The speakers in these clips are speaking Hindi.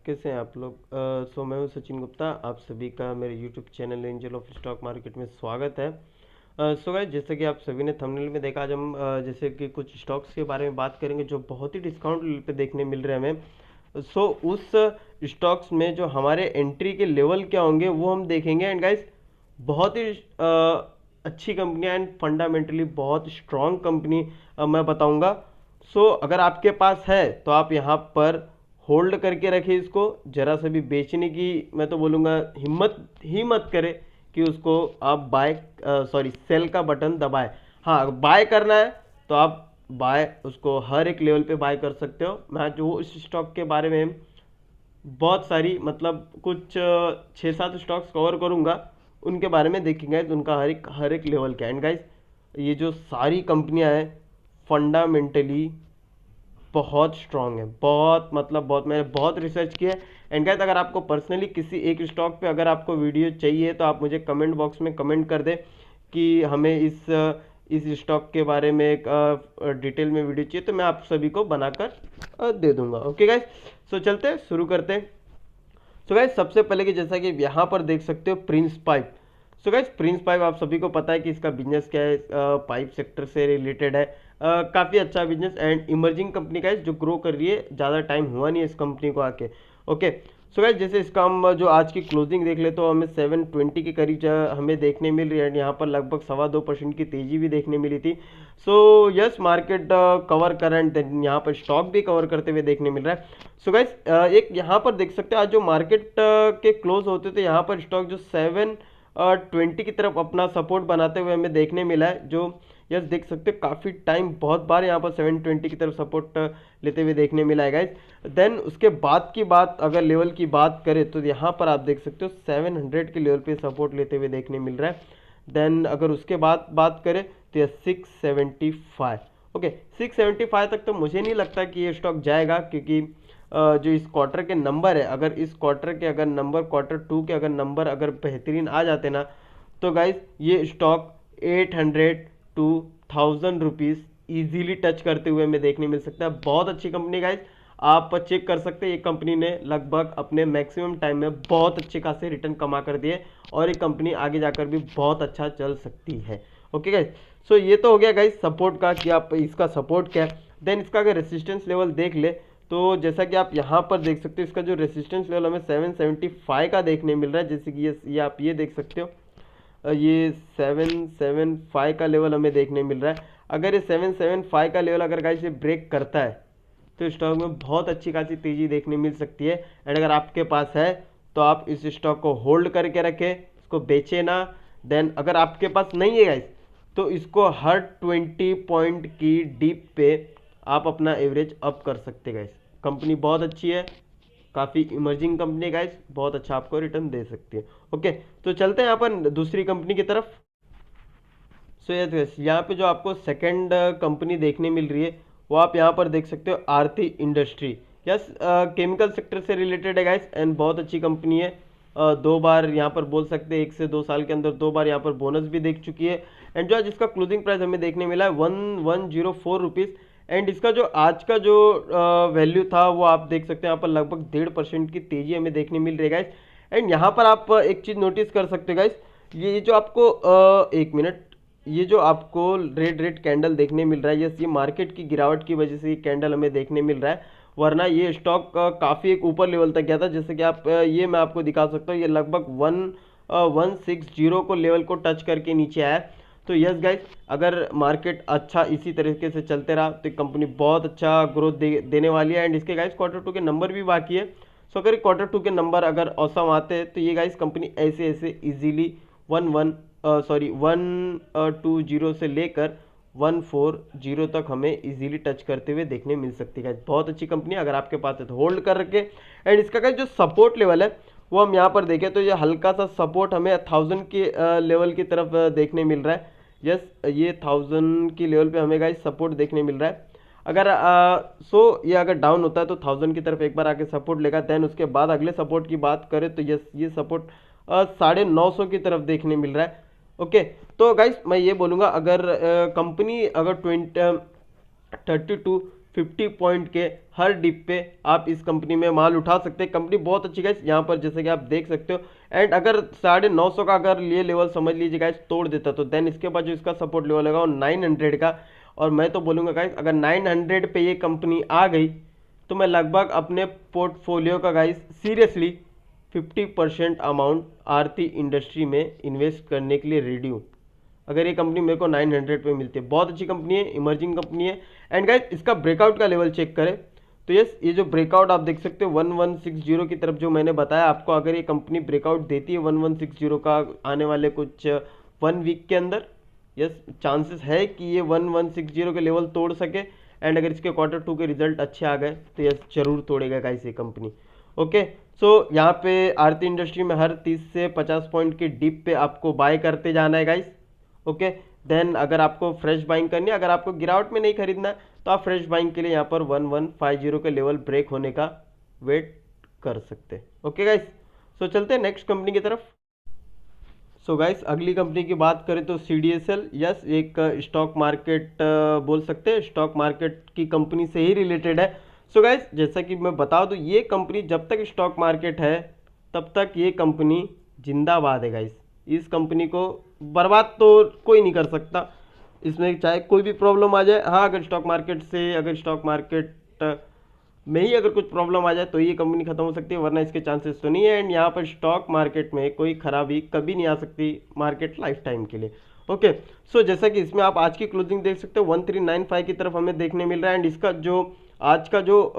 कैसे हैं आप लोग। सो मैं हूं सचिन गुप्ता, आप सभी का मेरे YouTube channel angel of stock market में स्वागत है। सो गाइस, जैसे कि आप सभी ने थंबनेल में देखा, आज हम जैसे कि कुछ स्टॉक्स के बारे में बात करेंगे जो बहुत ही डिस्काउंट पे देखने मिल रहे हैं हमें। सो उस स्टॉक्स में जो हमारे एंट्री के लेवल क्या होंगे वो हम देखेंगे। एंड गाइस, बहुत ही अच्छी कंपनियां एंड फंडामेंटली बहुत स्ट्रॉन्ग कंपनी मैं बताऊंगा। सो अगर आपके पास है तो आप यहाँ पर होल्ड करके रखें इसको। जरा सा भी बेचने की मैं तो बोलूँगा हिम्मत ही मत करें कि उसको आप बाय सेल का बटन दबाएं। हाँ, बाय करना है तो आप बाय उसको हर एक लेवल पे बाय कर सकते हो। मैं जो इस स्टॉक के बारे में बहुत सारी मतलब कुछ 6-7 स्टॉक्स कवर करूंगा, उनके बारे में देखेंगे तो उनका हर एक लेवल क्या है। एंड गाइस, ये जो सारी कंपनियां हैं फंडामेंटली बहुत स्ट्रांग है, बहुत मतलब बहुत, मैंने बहुत रिसर्च किया है। एंड गाइस, अगर आपको पर्सनली किसी एक स्टॉक पे अगर आपको वीडियो चाहिए तो आप मुझे कमेंट बॉक्स में कमेंट कर दें कि हमें इस स्टॉक के बारे में एक डिटेल में वीडियो चाहिए, तो मैं आप सभी को बनाकर दे दूंगा। ओके गाइस, सो चलते हैं, शुरू करते हैं। सो गाइस, सबसे पहले कि जैसा कि यहाँ पर देख सकते हो Prince pipe. So guys, Prince pipe आप सभी को पता है कि इसका बिजनेस क्या है, पाइप सेक्टर से रिलेटेड है। काफ़ी अच्छा बिजनेस एंड इमर्जिंग कंपनी का है जो ग्रो कर रही है, ज़्यादा टाइम हुआ नहीं है इस कंपनी को आके। ओके, सो गाइस, जैसे इसका हम जो आज की क्लोजिंग देख ले तो हमें 720 के करीब हमें देखने मिल रही है। यहाँ पर लगभग 2.25% की तेजी भी देखने मिली थी। So yes, market cover current यहाँ पर स्टॉक भी कवर करते हुए देखने मिल रहा है। सो गाइस, एक यहाँ पर देख सकते हो आज जो मार्केट के क्लोज होते थे यहाँ पर स्टॉक जो 720 की तरफ अपना सपोर्ट बनाते हुए हमें देखने मिला है। जो यस देख सकते हो काफ़ी टाइम बहुत बार यहाँ पर 720 की तरफ सपोर्ट लेते हुए देखने मिला है गाइस। देन उसके बाद की बात अगर लेवल की बात करें तो यहाँ पर आप देख सकते हो 700 के लेवल पे सपोर्ट लेते हुए देखने मिल रहा है। देन अगर उसके बाद बात करें तो यह 675। ओके, 675 तक तो मुझे नहीं लगता कि ये स्टॉक जाएगा, क्योंकि जो इस क्वार्टर के नंबर है, अगर इस क्वार्टर के अगर नंबर Q2 के अगर नंबर अगर बेहतरीन आ जाते ना तो गाइस ये stock 800 to 1000 rupees easily touch करते हुए हमें देखने मिल सकता है। बहुत अच्छी कंपनी गाइस, आप चेक कर सकते हैं। ये कंपनी ने लगभग अपने मैक्सिमम टाइम में बहुत अच्छे खासे रिटर्न कमा कर दिए और ये कंपनी आगे जाकर भी बहुत अच्छा चल सकती है। ओके गाइस, सो ये तो हो गया गाइस सपोर्ट का कि आप इसका सपोर्ट क्या है। देन इसका अगर रेसिस्टेंस लेवल देख ले तो जैसा कि आप यहाँ पर देख सकते हो, इसका जो रेसिस्टेंस लेवल हमें 775 का देखने मिल रहा है। जैसे कि ये आप ये देख सकते हो, ये 775 का लेवल हमें देखने मिल रहा है। अगर ये 775 का लेवल अगर गाइस ये ब्रेक करता है तो स्टॉक में बहुत अच्छी खासी तेजी देखने मिल सकती है। एंड अगर आपके पास है तो आप इस स्टॉक को होल्ड करके रखें, इसको बेचे ना। देन अगर आपके पास नहीं है गाइस तो इसको हर 20 पॉइंट की डीप पे आप अपना एवरेज अप कर सकते गाइस। कंपनी बहुत अच्छी है, काफ़ी इमर्जिंग कंपनी है गाइस, बहुत अच्छा आपको रिटर्न दे सकती है। ओके, तो चलते हैं यहाँ पर दूसरी कंपनी की तरफ। सो यस, यहाँ पे जो आपको सेकंड कंपनी देखने मिल रही है वो आप यहाँ पर देख सकते हो आरती इंडस्ट्री। यस, केमिकल सेक्टर से रिलेटेड है गाइस एंड बहुत अच्छी कंपनी है। 2 बार यहाँ पर बोल सकते हैं 1 से 2 साल के अंदर 2 बार यहाँ पर बोनस भी देख चुकी है। एंड जो आज इसका क्लोजिंग प्राइस हमें देखने मिला है 1104 रुपीज़। एंड इसका जो आज का जो वैल्यू था वो आप देख सकते हैं यहाँ पर लगभग 1.5% की तेजी हमें देखने मिल रही है गाइस। एंड यहाँ पर आप एक चीज़ नोटिस कर सकते हो गाइस, ये जो आपको एक मिनट, ये जो आपको रेड रेड कैंडल देखने मिल रहा है, ये मार्केट की गिरावट की वजह से ये कैंडल हमें देखने मिल रहा है, वरना ये स्टॉक काफ़ी एक ऊपर लेवल तक गया था। जैसे कि आप ये मैं आपको दिखा सकता हूँ, ये लगभग 160 को लेवल को टच करके नीचे आया। तो यस गाइस, अगर मार्केट अच्छा इसी तरीके से चलते रहा तो कंपनी बहुत अच्छा ग्रोथ देने वाली है। एंड इसके गाइस Q2 के नंबर भी बाकी है। सो अगर Q2 के नंबर अगर औसम आते हैं तो ये गाइस कंपनी ऐसे ऐसे इजीली 120 से लेकर 140 तक हमें इजीली टच करते हुए देखने मिल सकती है। बहुत अच्छी कंपनी है, अगर आपके पास है तो होल्ड कर रखे। एंड इसका का जो सपोर्ट लेवल है वो हम यहाँ पर देखें तो ये हल्का सा सपोर्ट हमें 1000 के लेवल की तरफ देखने मिल रहा है। यस, ये 1000 की लेवल पे हमें गाइस सपोर्ट देखने मिल रहा है। अगर ये अगर डाउन होता है तो 1000 की तरफ एक बार आके सपोर्ट लेगा। देन उसके बाद अगले सपोर्ट की बात करें तो यस, ये सपोर्ट 950 की तरफ देखने मिल रहा है। ओके, तो गाइस मैं ये बोलूँगा अगर कंपनी अगर 32 50 पॉइंट के हर डिप पे आप इस कंपनी में माल उठा सकते हैं। कंपनी बहुत अच्छी गाइस, यहाँ पर जैसे कि आप देख सकते हो। एंड अगर 950 का अगर ये लेवल समझ लीजिए गाइस तोड़ देता तो देन इसके बाद जो इसका सपोर्ट लेवल लगा वो 900 का। और मैं तो बोलूँगा गाइस अगर 900 पे ये कंपनी आ गई तो मैं लगभग अपने पोर्टफोलियो का गाइस सीरियसली 50% अमाउंट आरती इंडस्ट्री में इन्वेस्ट करने के लिए रेडी हूँ। अगर ये कंपनी मेरे को 900 पे मिलती है, बहुत अच्छी कंपनी है, इमर्जिंग कंपनी है। एंड गाइस इसका ब्रेकआउट का लेवल चेक करें तो यस ये जो ब्रेकआउट आप देख सकते हो 1160 की तरफ, जो मैंने बताया आपको, अगर ये कंपनी ब्रेकआउट देती है 1160 का आने वाले कुछ 1 वीक के अंदर, यस चांसेस है कि ये 1160 के लेवल तोड़ सके। एंड अगर इसके Q2 के रिजल्ट अच्छे आ गए तो यस जरूर तोड़ेगा गाइस ये कंपनी। ओके, सो यहाँ पे आरती इंडस्ट्री में हर 30 से 50 पॉइंट की डिप पे आपको बाय करते जाना है गाइस। ओके, देन अगर आपको फ्रेश बाइंग करनी है, अगर आपको गिरावट में नहीं खरीदना है तो आप फ्रेश बाइंग के लिए यहाँ पर 1150 के लेवल ब्रेक होने का वेट कर सकते हैं। ओके गाइस, सो चलते हैं नेक्स्ट कंपनी की तरफ। सो गाइस अगली कंपनी की बात करें तो CDSL, यस एक स्टॉक मार्केट बोल सकते हैं, स्टॉक मार्केट की कंपनी से ही रिलेटेड है। सो गाइस जैसा कि मैं बता दूं, ये कंपनी जब तक स्टॉक मार्केट है तब तक ये कंपनी जिंदाबाद है गाइस। इस कंपनी को बर्बाद तो कोई नहीं कर सकता, इसमें चाहे कोई भी प्रॉब्लम आ जाए। हाँ, अगर स्टॉक मार्केट में ही अगर कुछ प्रॉब्लम आ जाए तो ये कंपनी खत्म हो सकती है, वरना इसके चांसेस तो नहीं है। एंड यहाँ पर स्टॉक मार्केट में कोई खराबी कभी नहीं आ सकती मार्केट लाइफ टाइम के लिए। ओके, सो जैसा कि इसमें आप आज की क्लोजिंग देख सकते हो 1395 की तरफ हमें देखने मिल रहा है। एंड इसका जो आज का जो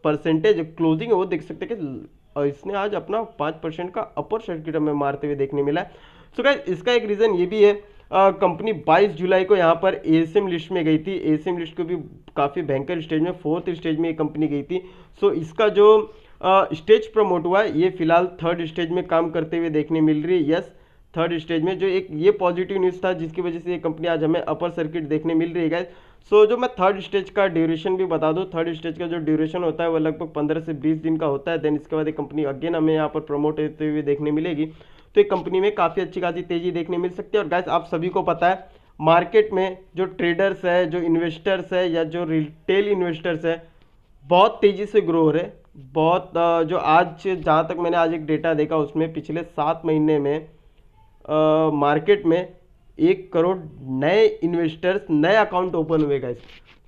परसेंटेज क्लोजिंग है वो देख सकते हैं कि इसने आज अपना 5% का अपर सर्किट हमें मारते हुए देखने मिला है। सो गाइस इसका एक रीज़न ये भी है, कंपनी 22 जुलाई को यहाँ पर ASM लिस्ट में गई थी। ASM लिस्ट को भी काफ़ी भयंकर स्टेज में, 4th स्टेज में ये कंपनी गई थी। सो इसका जो स्टेज प्रमोट हुआ है ये फिलहाल 3rd स्टेज में काम करते हुए देखने मिल रही है। यस 3rd स्टेज में जो एक ये पॉजिटिव न्यूज़ था जिसकी वजह से ये कंपनी आज हमें अपर सर्किट देखने मिल रही है गाइस। सो जो मैं 3rd स्टेज का ड्यूरेशन भी बता दूं, 3rd स्टेज का जो ड्यूरेशन होता है वो लगभग 15 से 20 दिन का होता है। देन इसके बाद ये कंपनी अगेन हमें यहाँ पर प्रमोट होते हुए देखने मिलेगी, तो एक कंपनी में काफ़ी अच्छी खासी तेजी देखने मिल सकती है। और गाइस आप सभी को पता है मार्केट में जो ट्रेडर्स है, जो इन्वेस्टर्स है या जो रिटेल इन्वेस्टर्स है बहुत तेज़ी से ग्रो हो रहे, बहुत जो आज जहाँ तक मैंने आज एक डेटा देखा उसमें पिछले 7 महीने में मार्केट में 1 करोड़ नए इन्वेस्टर्स, नए अकाउंट ओपन हुए गाइस।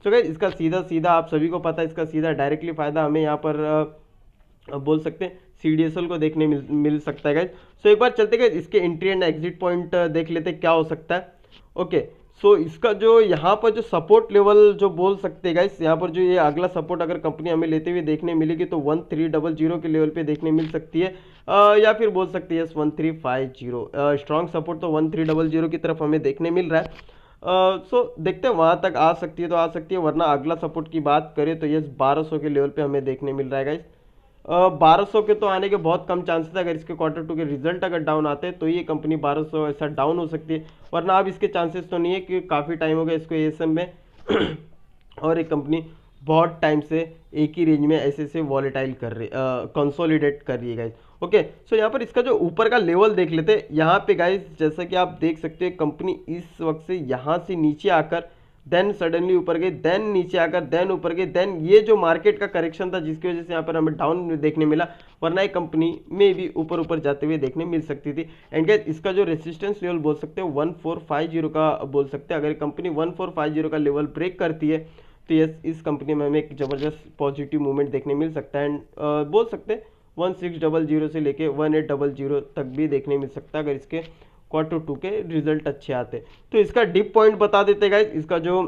तो गाइस इसका सीधा सीधा आप सभी को पता है, इसका सीधा डायरेक्टली फ़ायदा हमें यहाँ पर बोल सकते हैं CDSL को देखने मिल सकता है गाइस। सो एक बार चलते गए इसके एंट्री एंड एग्जिट पॉइंट देख लेते क्या हो सकता है। ओके, सो इसका जो यहाँ पर जो सपोर्ट लेवल जो बोल सकते हैं गाइस, यहाँ पर जो ये अगला सपोर्ट अगर कंपनी हमें लेते हुए देखने मिलेगी तो 1300 के लेवल पे देखने मिल सकती है, या फिर बोल सकते हैं 1350। स्ट्रॉन्ग सपोर्ट तो 1300 की तरफ हमें देखने मिल रहा है। सो देखते हैं वहाँ तक आ सकती है तो आ सकती है, वरना अगला सपोर्ट की बात करें तो ये 1200 के लेवल पे हमें देखने मिल रहा है गाइस। 1200 के तो आने के बहुत कम चांसेस है, अगर इसके Q2 के रिजल्ट अगर डाउन आते हैं तो ये कंपनी 1200 ऐसा डाउन हो सकती है, वरना अब इसके चांसेस तो नहीं है कि काफ़ी टाइम हो गया इसको ASM में और एक कंपनी बहुत टाइम से एक ही रेंज में ऐसे से वॉलेटाइल कर रही, कंसोलिडेट कर रही है गाइस। ओके, सो यहाँ पर इसका जो ऊपर का लेवल देख लेते हैं। यहाँ पे गाइस जैसा कि आप देख सकते हैं कंपनी इस वक्त से यहाँ से नीचे आकर देन सडनली ऊपर गई, देन नीचे आकर देन ऊपर गई, देन ये जो मार्केट का करेक्शन था जिसकी वजह से यहाँ पर हमें डाउन देखने मिला, वरना एक कंपनी में भी ऊपर ऊपर जाते हुए देखने मिल सकती थी। एंड गाइस इसका जो रेसिस्टेंस लेवल बोल सकते हैं 1450 का बोल सकते हैं। अगर कंपनी 1450 का लेवल ब्रेक करती है तो यस इस कंपनी में हमें एक ज़बरदस्त पॉजिटिव मूवमेंट देखने मिल सकता है। एंड बोल सकते हैं 1600 से लेके 1800 तक भी देखने मिल सकता है अगर इसके Q2 के रिजल्ट अच्छे आते। तो इसका डिप पॉइंट बता देते गाइस, इसका जो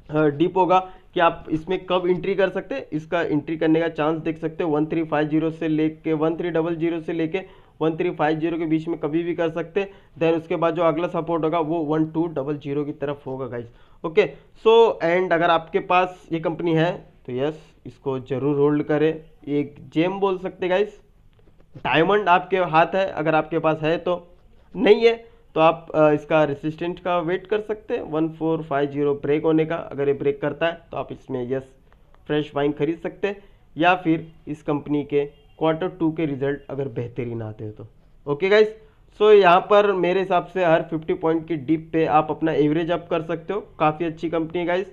डिप होगा कि आप इसमें कब एंट्री कर सकते हैं, इसका एंट्री करने का चांस देख सकते हो 1350 से लेके 1300 से लेके 1350 के बीच में कभी भी कर सकते हैं। देन उसके बाद जो अगला सपोर्ट होगा वो 1200 की तरफ होगा गाइस। ओके, सो एंड अगर आपके पास ये कंपनी है तो यस इसको जरूर होल्ड करें, एक जेम बोल सकते गाइस, डायमंड आपके हाथ है। अगर आपके पास है तो, नहीं है तो आप इसका रेसिस्टेंट का वेट कर सकते हैं 1450 ब्रेक होने का। अगर ये ब्रेक करता है तो आप इसमें यस फ्रेश बाइंग खरीद सकते हैं, या फिर इस कंपनी के Q2 के रिजल्ट अगर बेहतरीन आते हैं तो। ओके गाइस, सो यहाँ पर मेरे हिसाब से हर 50 पॉइंट की डिप पे आप अपना एवरेज अप कर सकते हो, काफ़ी अच्छी कंपनी है गाइस।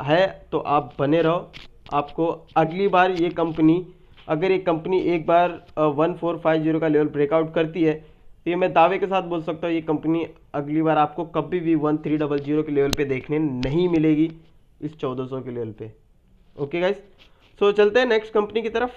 है तो आप बने रहो। आपको अगली बार ये कंपनी, अगर ये कंपनी एक बार 1450 का लेवल ब्रेकआउट करती है तो ये मैं दावे के साथ बोल सकता हूँ ये कंपनी अगली बार आपको कभी भी 1300 के लेवल पे देखने नहीं मिलेगी, इस 1400 के लेवल पे। ओके गाइस, सो चलते हैं नेक्स्ट कंपनी की तरफ।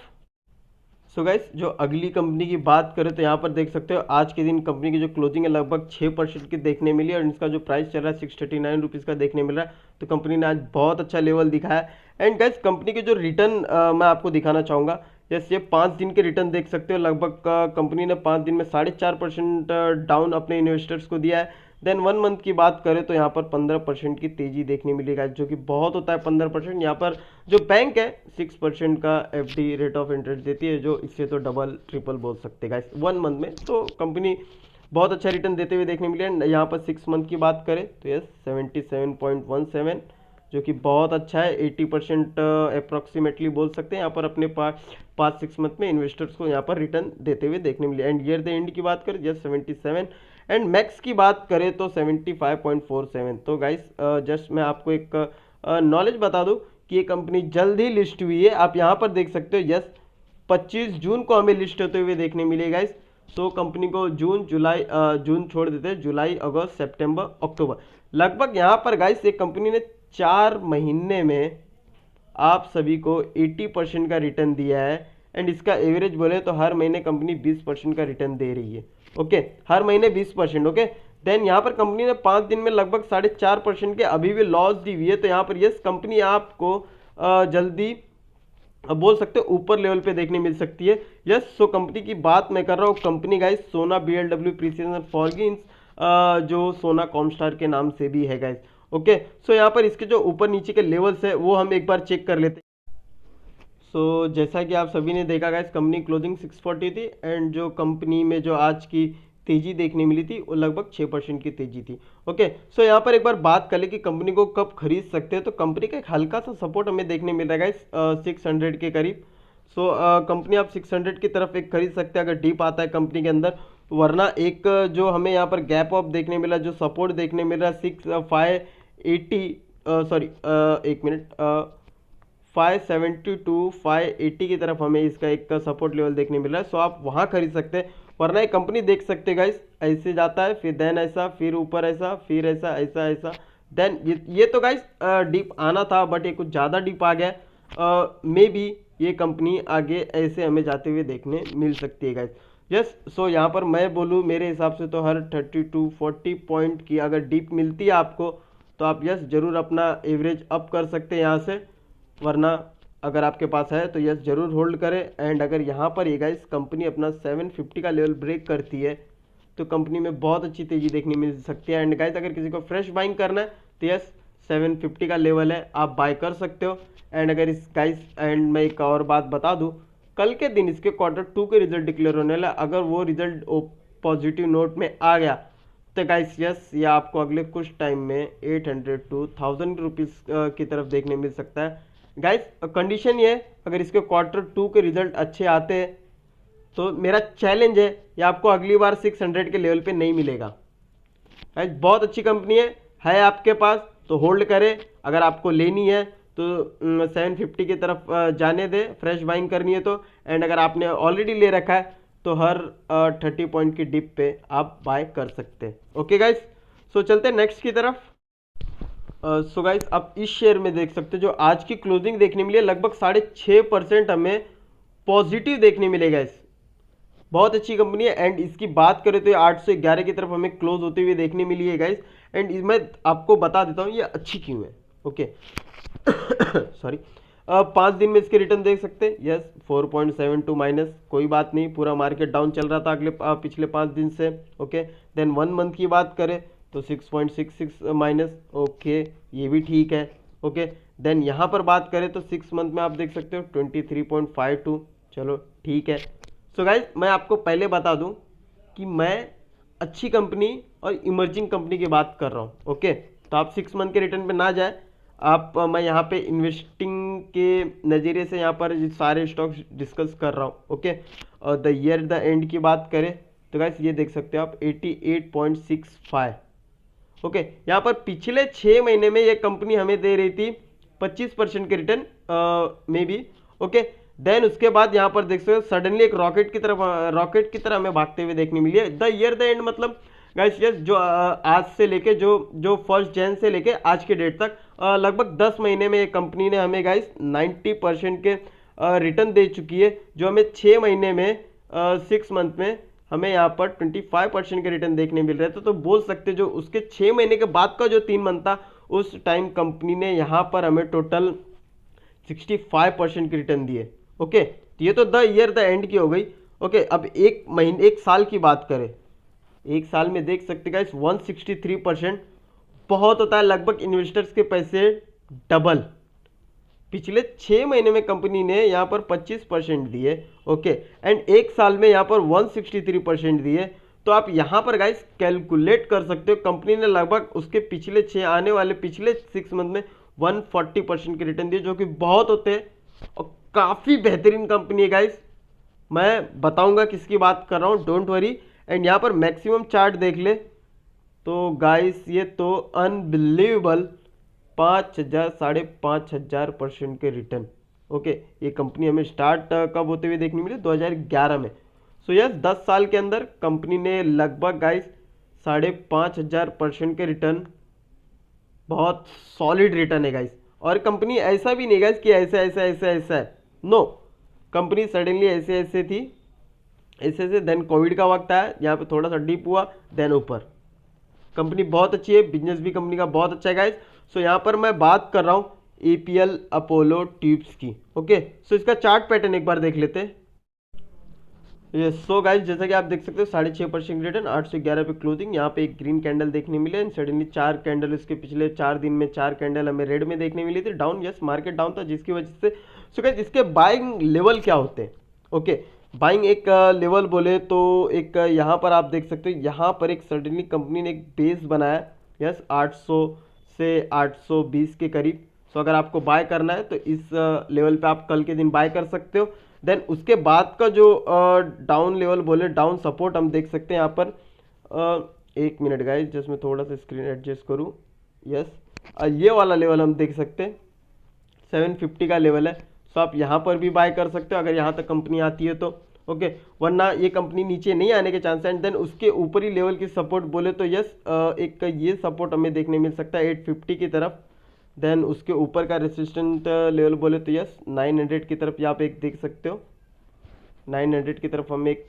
सो गाइस, जो अगली कंपनी की बात करें तो यहाँ पर देख सकते हो आज के दिन कंपनी की जो क्लोजिंग है लगभग 6% की देखने मिली और इसका जो प्राइस चल रहा है 639 रुपीज़ का देखने मिल रहा है। तो कंपनी ने आज बहुत अच्छा लेवल दिखाया है। एंड गाइस, कंपनी के जो रिटर्न मैं आपको दिखाना चाहूँगा। जैसे ये 5 दिन के रिटर्न देख सकते हो, लगभग कंपनी ने 5 दिन में 4.5% डाउन अपने इन्वेस्टर्स को दिया है। देन 1 मंथ की बात करें तो यहाँ पर 15% की तेजी देखने मिलेगा, जो कि बहुत होता है 15%। यहाँ पर जो बैंक है 6% का एफडी रेट ऑफ इंटरेस्ट देती है, जो इससे तो डबल ट्रिपल बोल सकते हैं 1 मंथ में। तो कंपनी बहुत अच्छा रिटर्न देते हुए देखने मिले। यहाँ पर 6 मंथ की बात करें तो यस 77.17, जो कि बहुत अच्छा है, 80% अप्रॉक्सीमेटली बोल सकते हैं। यहाँ पर अपने 5-6 मंथ में इन्वेस्टर्स को यहाँ पर रिटर्न देते हुए देखने मिले। एंड ईयर द एंड की बात करें जस्ट 77, एंड मैक्स की बात करें तो 75.47। तो गाइस जस्ट मैं आपको एक नॉलेज बता दूं कि ये कंपनी जल्द ही लिस्ट हुई है। आप यहाँ पर देख सकते हो यस 25 जून को हमें लिस्ट होते हुए देखने मिले गाइस। सो कंपनी को जून छोड़ देते हैं, जुलाई, अगस्त, सितंबर, अक्टूबर, लगभग यहाँ पर गाइस एक कंपनी ने 4 महीने में आप सभी को 80% का रिटर्न दिया है। एंड इसका एवरेज बोले तो हर महीने कंपनी 20% का रिटर्न दे रही है। ओके, हर महीने 20%। ओके, देन यहाँ पर कंपनी ने 5 दिन में लगभग 4.5% के अभी भी लॉस दी हुई है। तो यहाँ पर यस कंपनी आपको जल्दी बोल सकते हो ऊपर लेवल पे देखने मिल सकती है। यस, सो कंपनी की बात मैं कर रहा हूँ, कंपनी गाइस सोना BLW प्रिसीजन फॉर्गिंस, जो सोना कॉमस्टार के नाम से भी है गाइस। ओके, सो यहाँ पर इसके जो ऊपर नीचे के लेवल्स है वो हम एक बार चेक कर लेते हैं। सो जैसा कि आप सभी ने देखा गाइस, कंपनी क्लोजिंग 640 थी एंड जो कंपनी में जो आज की तेजी देखने मिली थी वो लगभग 6% की तेजी थी। ओके, सो यहाँ पर एक बार बात कर ले कि कंपनी को कब खरीद सकते हैं, तो कंपनी का एक हल्का सा सपोर्ट हमें देखने मिल रहा है गाइस 600 के करीब। सो कंपनी आप 600 की तरफ एक खरीद सकते हैं अगर डीप आता है कंपनी के अंदर। वरना एक जो हमें यहाँ पर गैप अप देखने मिला, जो सपोर्ट देखने मिल रहा है 580, सॉरी एक मिनट, 570 टू 580 की तरफ हमें इसका एक सपोर्ट लेवल देखने मिल रहा है। सो आप वहाँ खरीद सकते हैं। वरना एक कंपनी देख सकते हैं गाइस, ऐसे जाता है, फिर देन ऐसा, फिर ऊपर ऐसा, फिर ऐसा ऐसा ऐसा, देन ये तो गाइस डीप आना था, बट ये कुछ ज़्यादा डीप आ गया। मे बी ये कंपनी आगे ऐसे हमें जाते हुए देखने मिल सकती है गाइस। यस, सो यहाँ पर मैं बोलूँ मेरे हिसाब से तो हर 30 टू 40 पॉइंट की अगर डीप मिलती है आपको तो आप यस जरूर अपना एवरेज अप कर सकते हैं यहाँ से। वरना अगर आपके पास है तो यस जरूर होल्ड करें। एंड अगर यहाँ पर ये गाइस कंपनी अपना 750 का लेवल ब्रेक करती है तो कंपनी में बहुत अच्छी तेजी देखने मिल सकती है। एंड गाइस अगर किसी को फ्रेश बाइंग करना है तो यस 750 का लेवल है, आप बाय कर सकते हो। एंड अगर इस गाइस, एंड मैं एक और बात बता दूं, कल के दिन इसके Q2 के रिजल्ट डिक्लेयर होने वाला, अगर वो रिजल्ट पॉजिटिव नोट में आ गया तो गाइस यस ये आपको अगले कुछ टाइम में 800 टू 1000 रुपीज़ की तरफ देखने मिल सकता है गाइस। कंडीशन ये है, अगर इसके Q2 के रिजल्ट अच्छे आते हैं तो मेरा चैलेंज है ये आपको अगली बार 600 के लेवल पे नहीं मिलेगा गाइस। बहुत अच्छी कंपनी है आपके पास तो होल्ड करें। अगर आपको लेनी है तो 750 की तरफ जाने दे, फ्रेश बाइंग करनी है तो। एंड अगर आपने ऑलरेडी ले रखा है तो हर 30 पॉइंट की डिप पे आप बाय कर सकते हैं। ओके गाइस, सो चलते हैं नेक्स्ट की तरफ। सो गाइस आप इस शेयर में देख सकते हैं जो आज की क्लोजिंग देखने मिली है लगभग 6.5% हमें पॉजिटिव देखने मिलेगा। इस बहुत अच्छी कंपनी है। एंड इसकी बात करें तो ये 811 की तरफ हमें क्लोज होते हुए देखने मिली है गाइस। एंड मैं आपको बता देता हूँ ये अच्छी क्यों है। ओके सॉरी, 5 दिन में इसके रिटर्न देख सकते हैं यस 4.72 माइनस, कोई बात नहीं, पूरा मार्केट डाउन चल रहा था पिछले 5 दिन से। ओके, देन 1 मंथ की बात करें तो 6.66 माइनस, ओके ये भी ठीक है। ओके, देन यहाँ पर बात करें तो 6 मंथ में आप देख सकते हो 23.52, चलो ठीक है। सो गाइज मैं आपको पहले बता दूं कि मैं अच्छी कंपनी और इमर्जिंग कंपनी की बात कर रहा हूँ। ओके, तो आप 6 मंथ के रिटर्न पे ना जाए आप, मैं यहाँ पे इन्वेस्टिंग के नज़रिए से यहाँ पर सारे स्टॉक्स डिस्कस कर रहा हूँ। ओके, और द ईयर द एंड की बात करें तो गाइस ये देख सकते हो आप 88.65। ओके, यहाँ पर पिछले 6 महीने में ये कंपनी हमें दे रही थी 25% के रिटर्न में भी। ओके, देन उसके बाद यहाँ पर देख सकते हो सडनली एक रॉकेट की तरह हमें भागते हुए देखने मिली है द ईयर द एंड। मतलब गाइस यस, जो आज से लेके जो 1 जन से लेके आज के डेट तक लगभग 10 महीने में ये कंपनी ने हमें गाइस 90% के रिटर्न दे चुकी है, जो हमें 6 महीने में 6 मंथ में हमें यहाँ पर 25% के रिटर्न देखने मिल रहे थे। तो बोल सकते जो उसके 6 महीने के बाद का जो 3 मंथ था उस टाइम कंपनी ने यहाँ पर हमें टोटल 65% के रिटर्न दिए। ओके, तो ये तो द ईयर द एंड की हो गई। ओके, अब एक साल की बात करें, एक साल में देख सकते गाइस 163% बहुत होता है, लगभग इन्वेस्टर्स के पैसे डबल। पिछले 6 महीने में कंपनी ने यहाँ पर 25% दिए। ओके, एंड एक साल में यहाँ पर 163% दिए। तो आप यहाँ पर गाइस कैलकुलेट कर सकते हो, कंपनी ने लगभग उसके पिछले 6 मंथ में 140% के रिटर्न दिए, जो कि बहुत होते हैं और काफ़ी बेहतरीन कंपनी है गाइस। मैं बताऊंगा किसकी बात कर रहा हूँ, डोंट वरी। एंड यहाँ पर मैक्सिमम चार्ट देख ले तो गाइस ये तो अनबिलीवेबल 5,000 5,500% के रिटर्न। ओके, ये कंपनी हमें स्टार्ट कब होते हुए देखने मिली, 2011 में। सो यस, 10 साल के अंदर कंपनी ने लगभग गाइस 5,500% के रिटर्न, बहुत सॉलिड रिटर्न है गाइस। और कंपनी ऐसा भी नहीं गाइस कि ऐसा है, नो, कंपनी सडनली ऐसे थी, ऐसे देन कोविड का वक्त आया, यहाँ पे थोड़ा सा डीप हुआ, देन ऊपर। कंपनी बहुत अच्छी है, बिजनेस भी कंपनी का बहुत अच्छा है गाइस। सो यहाँ पर मैं बात कर रहा हूँ एपीएल अपोलो ट्यूब्स की। ओके, सो इसका चार्ट पैटर्न एक बार देख लेते हैं। ये सो गाइस, जैसा कि आप देख सकते हो 6.5% रिटर्न, 811 पे क्लोजिंग। यहाँ पे एक ग्रीन कैंडल देखने मिले एंड सडनली 4 कैंडल, इसके पिछले 4 दिन में 4 कैंडल हमें रेड में देखने मिली थी। डाउन, यस, मार्केट डाउन था, जिसकी वजह से सो गाइस इसके बाइंग लेवल क्या होते हैं। ओके, बाइंग एक लेवल बोले तो एक यहाँ पर आप देख सकते हो, यहाँ पर एक सडनली कंपनी ने एक बेस बनाया, यस, 800 से 820 के करीब। सो अगर आपको बाय करना है तो इस लेवल पे आप कल के दिन बाय कर सकते हो। देन उसके बाद का जो डाउन लेवल बोले, डाउन सपोर्ट हम देख सकते हैं यहाँ पर। एक मिनट गाइस, जिसमें थोड़ा सा स्क्रीन एडजस्ट करूँ, यस, ये वाला लेवल हम देख सकते हैं, 750 का लेवल है। सो आप यहाँ पर भी बाय कर सकते हो अगर यहाँ तक कंपनी आती है तो। ओके, वरना ये कंपनी नीचे नहीं आने के चांस है। एंड देन उसके ऊपरी लेवल की सपोर्ट बोले तो यस, एक ये सपोर्ट हमें देखने मिल सकता है 850 की तरफ। देन उसके ऊपर का रेसिस्टेंट लेवल बोले तो यस 900 की तरफ, यहाँ पे एक देख सकते हो 900 की तरफ हमें एक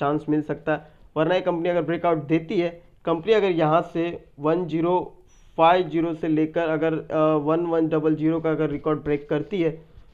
चांस मिल सकता है। वरना ये कंपनी अगर ब्रेकआउट देती है, कंपनी अगर यहाँ से 1050 से लेकर अगर 1100 का अगर रिकॉर्ड ब्रेक करती है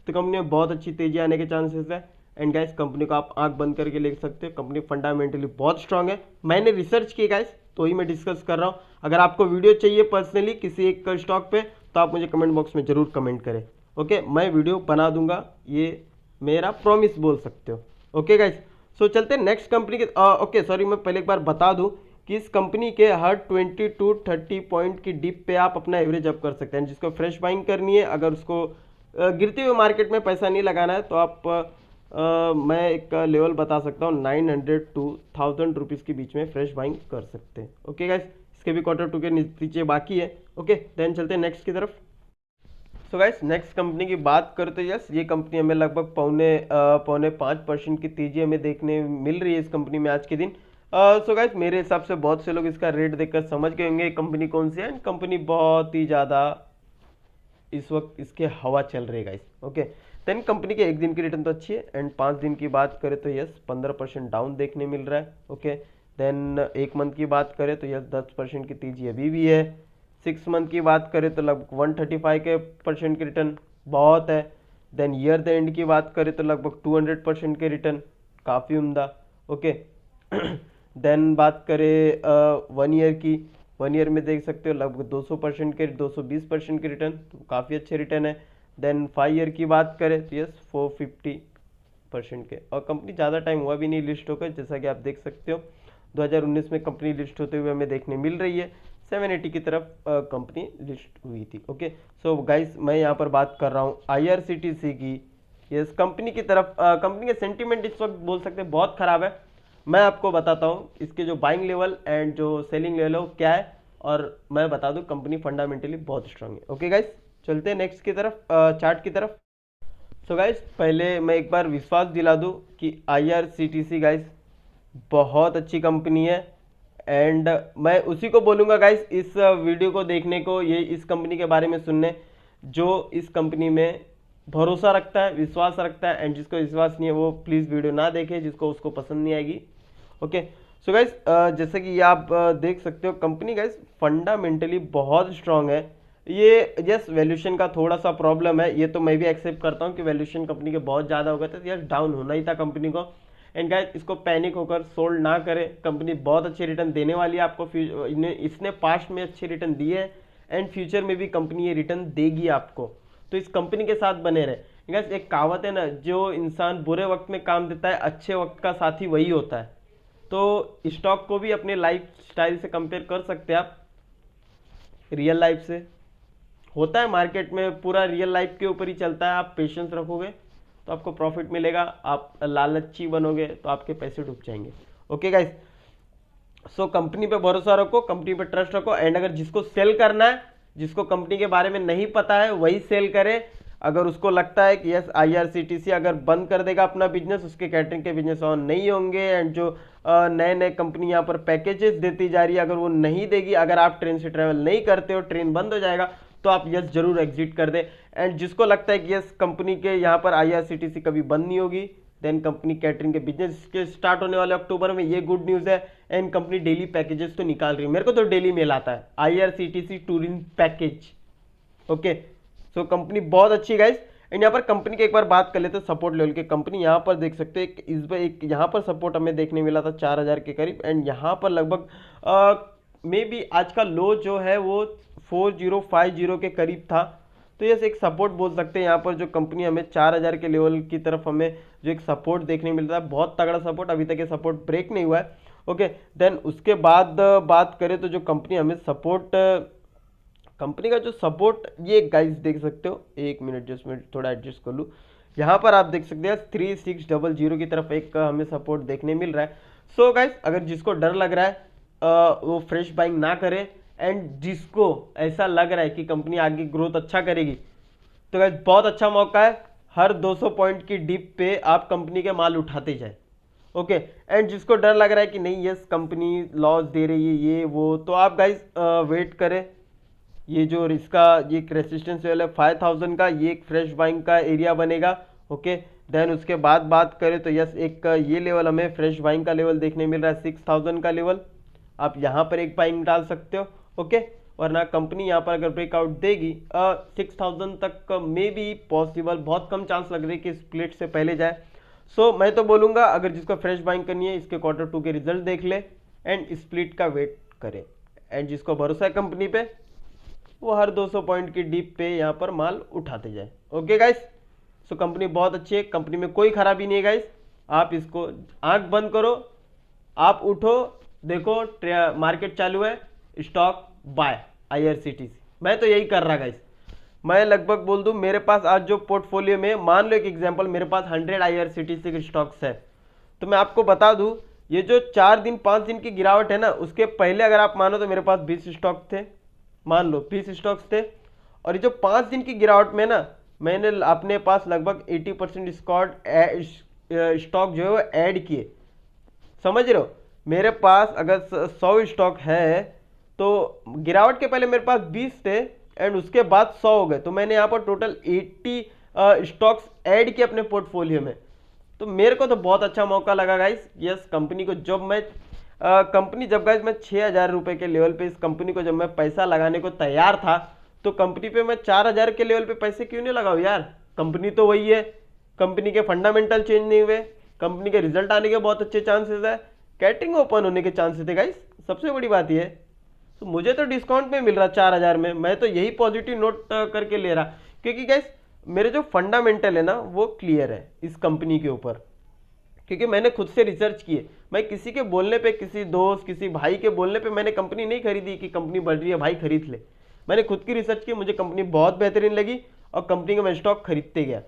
तो कंपनी में बहुत अच्छी तेजी आने के चांसेस है। एंड गाइस, कंपनी को आप आंख बंद करके ले सकते हो, कंपनी फंडामेंटली बहुत स्ट्रांग है। मैंने रिसर्च की गाइस, तो ही मैं डिस्कस कर रहा हूँ। अगर आपको वीडियो चाहिए पर्सनली किसी एक स्टॉक पे तो आप मुझे कमेंट बॉक्स में जरूर कमेंट करें। ओके, मैं वीडियो बना दूंगा, ये मेरा प्रॉमिस बोल सकते हो। ओके गाइस, सो चलते हैं नेक्स्ट कंपनी के। ओके सॉरी, मैं पहले एक बार बता दूं कि इस कंपनी के हर 20 to 30 पॉइंट की डिप पे आप अपना एवरेज अप कर सकते हैं। जिसको फ्रेश बाइंग करनी है, अगर उसको गिरते हुए मार्केट में पैसा नहीं लगाना है तो आप मैं एक लेवल बता सकता हूँ 900 to 1000 रुपीज़ के बीच में फ्रेश बाइंग कर सकते हैं। ओके गाइस, इसके भी Q2 के नीचे बाकी है। ओके, देन चलते हैं नेक्स्ट की तरफ। सो गाइस, नेक्स्ट कंपनी की बात करते हैं, यस, ये कंपनी हमें लगभग पौने 5% की तेजी हमें देखने मिल रही है इस कंपनी में आज के दिन। सो गाइस, मेरे हिसाब से बहुत से लोग इसका रेट देखकर समझ गए होंगे कंपनी कौन सी है। कंपनी बहुत ही ज़्यादा इस वक्त इसके हवा चल रही है गाइस। ओके, देन कंपनी के एक दिन की रिटर्न तो अच्छी है एंड 5 दिन की बात करें तो यस 15% डाउन देखने मिल रहा है। ओके, देन एक मंथ की बात करें तो यस 10% की तेजी अभी भी है। 6 मंथ की बात करें तो लगभग 135% के रिटर्न बहुत है। देन ईयर द एंड की बात करें तो लगभग 200% के रिटर्न, काफ़ी उम्दा। ओके, देन बात करें 1 ईयर की, 1 ईयर में देख सकते हो लगभग 200% के 220% के रिटर्न, तो काफ़ी अच्छे रिटर्न है। देन 5 ईयर की बात करें तो यस 450% के, और कंपनी ज़्यादा टाइम हुआ भी नहीं लिस्ट होकर, जैसा कि आप देख सकते हो 2019 में कंपनी लिस्ट होते हुए हमें देखने मिल रही है। 780 की तरफ कंपनी लिस्ट हुई थी। ओके, सो गाइस, मैं यहाँ पर बात कर रहा हूँ IRCTC की। यस, कंपनी की तरफ कंपनी के सेंटीमेंट इस वक्त बोल सकते हैं बहुत ख़राब है। मैं आपको बताता हूँ इसके जो बाइंग लेवल एंड जो सेलिंग लेवल है वो क्या है, और मैं बता दूँ कंपनी फंडामेंटली बहुत स्ट्रांग है। ओके गाइस, चलते हैं नेक्स्ट की तरफ, चार्ट की तरफ। सो गाइस पहले मैं एक बार विश्वास दिला दूं कि IRCTC गाइस बहुत अच्छी कंपनी है, एंड मैं उसी को बोलूँगा गाइस इस वीडियो को देखने को, ये इस कंपनी के बारे में सुनने, जो इस कंपनी में भरोसा रखता है, विश्वास रखता है, एंड जिसको विश्वास नहीं है वो प्लीज़ वीडियो ना देखे, जिसको उसको पसंद नहीं आएगी। ओके सो गाइस जैसे कि ये आप देख सकते हो कंपनी गाइस फंडामेंटली बहुत स्ट्रांग है। ये यस वैल्यूशन का थोड़ा सा प्रॉब्लम है, ये तो मैं भी एक्सेप्ट करता हूँ कि वैल्यूशन कंपनी के बहुत ज़्यादा हो गए थे, यस डाउन होना ही था कंपनी को। एंड गाइस इसको पैनिक होकर सोल्ड ना करें, कंपनी बहुत अच्छे रिटर्न देने वाली है आपको, इसने पास्ट में अच्छे रिटर्न दिए हैं एंड फ्यूचर में भी कंपनी ये रिटर्न देगी आपको, तो इस कंपनी के साथ बने रहे। गाइस एक कहावत है ना, जो इंसान बुरे वक्त में काम देता है अच्छे वक्त का साथी वही होता है। तो स्टॉक को भी अपने लाइफ स्टाइल से कंपेयर कर सकते हैं आप, रियल लाइफ से। होता है मार्केट में पूरा रियल लाइफ के ऊपर ही चलता है, आप पेशेंस रखोगे तो आपको प्रॉफिट मिलेगा, आप लालची बनोगे तो आपके पैसे डूब जाएंगे। ओके गाइस, सो कंपनी पे भरोसा रखो, कंपनी पे ट्रस्ट रखो, एंड अगर जिसको सेल करना है, जिसको कंपनी के बारे में नहीं पता है वही सेल करे। अगर उसको लगता है कि यस IRCTC अगर बंद कर देगा अपना बिजनेस, उसके कैटरिंग के बिजनेस ऑन नहीं होंगे, एंड जो नए नए कंपनी यहाँ पर पैकेजेस देती जा रही है अगर वो नहीं देगी, अगर आप ट्रेन से ट्रैवल नहीं करते हो, ट्रेन बंद हो जाएगा, तो आप यस जरूर एग्जिट कर दे। एंड जिसको लगता है कि यस कंपनी के यहाँ पर IRCTC कभी बंद नहीं होगी, देन कंपनी कैटरिंग के बिजनेस के स्टार्ट होने वाले अक्टूबर में, ये गुड न्यूज़ है। एंड कंपनी डेली पैकेजेस तो निकाल रही है, मेरे को तो डेली मेल आता है IRCTC touring package. Okay so company बहुत अच्छी गाइस। एंड यहाँ पर कंपनी की एक बार बात कर लेते हैं सपोर्ट लेवल के। कंपनी यहाँ पर देख सकते हैं इस बार एक यहाँ पर सपोर्ट हमें देखने मिला था 4000 के करीब, एंड यहाँ पर लगभग मे बी आज का लो जो है वो 4050 के करीब था, तो ये एक सपोर्ट बोल सकते हैं। यहाँ पर जो कंपनी हमें 4000 के लेवल की तरफ हमें जो एक सपोर्ट देखने मिलता है, बहुत तगड़ा सपोर्ट, अभी तक ये सपोर्ट ब्रेक नहीं हुआ है। ओके देन उसके बाद बात करें तो जो कंपनी हमें सपोर्ट, कंपनी का जो सपोर्ट ये गाइस देख सकते हो, एक मिनट जस्ट मैं थोड़ा एडजस्ट कर लूँ। यहाँ पर आप देख सकते हैं 3600 की तरफ एक हमें सपोर्ट देखने मिल रहा है। सो गाइस अगर जिसको डर लग रहा है वो फ्रेश बाइंग ना करे, एंड जिसको ऐसा लग रहा है कि कंपनी आगे ग्रोथ अच्छा करेगी, तो गाइस बहुत अच्छा मौका है, हर 200 पॉइंट की डिप पे आप कंपनी के माल उठाते जाए। ओके एंड जिसको डर लग रहा है कि नहीं यस कंपनी लॉस दे रही है ये वो, तो आप गाइस वेट करें। ये जो इसका ये एक रेसिस्टेंस लेवल है 5000 का, ये एक फ्रेश बाइंग का एरिया बनेगा। ओके देन उसके बाद बात करें तो यस एक ये लेवल हमें फ्रेश बाइंग का लेवल देखने मिल रहा है 6000 का लेवल, आप यहाँ पर एक बाइंग डाल सकते हो। ओके वरना कंपनी यहाँ पर अगर ब्रेकआउट देगी 6000 तक मे बी पॉसिबल, बहुत कम चांस लग रही है कि स्प्लिट से पहले जाए। सो मैं तो बोलूँगा अगर जिसको फ्रेश बाइंग करनी है इसके Q2 के रिजल्ट देख ले एंड स्प्लिट का वेट करे, एंड जिसको भरोसा है कंपनी पे वो हर 200 पॉइंट की डीप पे यहाँ पर माल उठाते जाए। ओके गाइस सो कंपनी बहुत अच्छी है, कंपनी में कोई खराबी नहीं है गाइस, आप इसको आंख बंद करो, आप उठो, देखो मार्केट चालू है, स्टॉक बाय IRCTC। मैं तो यही कर रहा गाइस, मैं लगभग बोल दूं मेरे पास आज जो पोर्टफोलियो में, मान लो एक एग्जांपल मेरे पास 100 IRCTC के स्टॉक्स है, तो मैं आपको बता दूं ये जो 4 दिन 5 दिन की गिरावट है ना, उसके पहले अगर आप मानो तो मेरे पास 20 स्टॉक थे, मान लो 20 स्टॉक्स थे, और ये जो 5 दिन की गिरावट में ना मैंने अपने पास लगभग 80% स्टॉक जो है वो ऐड किए, समझ रहे हो। मेरे पास अगर 100 स्टॉक है तो गिरावट के पहले मेरे पास 20 थे एंड उसके बाद 100 हो गए, तो मैंने यहाँ पर टोटल 80 स्टॉक्स ऐड किए अपने पोर्टफोलियो में। तो मेरे को तो बहुत अच्छा मौका लगा गाइस, यस कंपनी को जब मैं कंपनी जब गाइस मैं 6000 रुपये के लेवल पे इस कंपनी को जब मैं पैसा लगाने को तैयार था, तो कंपनी पे मैं 4000 के लेवल पे पैसे क्यों नहीं लगाऊं यार, कंपनी तो वही है, कंपनी के फंडामेंटल चेंज नहीं हुए, कंपनी के रिजल्ट आने के बहुत अच्छे चांसेस है, कैटरिंग ओपन होने के चांसेस थे गाइस, सबसे बड़ी बात यह है। तो मुझे तो डिस्काउंट में मिल रहा 4000 में, मैं तो यही पॉजिटिव नोट करके ले रहा, क्योंकि गाइस मेरे जो फंडामेंटल है ना वो क्लियर है इस कंपनी के ऊपर, क्योंकि मैंने खुद से रिसर्च किए। मैं किसी के बोलने पे, किसी दोस्त किसी भाई के बोलने पे मैंने कंपनी नहीं खरीदी कि कंपनी बढ़ रही है भाई खरीद ले, मैंने खुद की रिसर्च की, मुझे कंपनी बहुत बेहतरीन लगी और कंपनी का मैं स्टॉक खरीदते गया,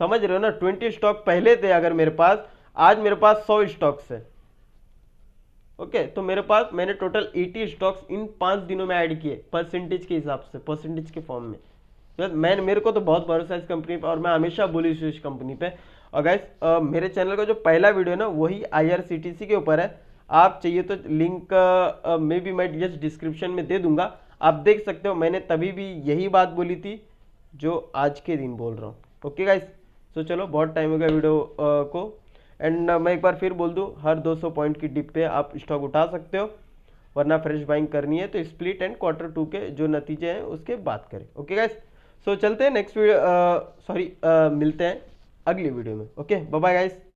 समझ रहे हो ना। 20 स्टॉक पहले थे अगर मेरे पास, आज मेरे पास 100 स्टॉक्स है। ओके तो मेरे पास मैंने टोटल 80 स्टॉक्स इन 5 दिनों में ऐड किए, परसेंटेज के हिसाब से, परसेंटेज के फॉर्म में, तो मेरे को तो बहुत भरोसा है इस कंपनी पे और मैं हमेशा बोली इस कंपनी पे। और गाइस मेरे चैनल का जो पहला वीडियो है ना वही IRCTC के ऊपर है। आप चाहिए तो लिंक में भी मैं जस्ट डिस्क्रिप्शन में दे दूंगा, आप देख सकते हो। मैंने तभी भी यही बात बोली थी जो आज के दिन बोल रहा हूँ। ओके गाइस, तो चलो बहुत टाइम हो गया वीडियो को। एंड मैं एक बार फिर बोल दूं, हर 200 पॉइंट की डिप पे आप स्टॉक उठा सकते हो, वरना फ्रेश बाइंग करनी है तो स्प्लिट एंड Q2 के जो नतीजे हैं उसके बात करें। ओके गाइस, सो चलते हैं नेक्स्ट वीडियो, सॉरी मिलते हैं अगली वीडियो में। Okay bye bye guys.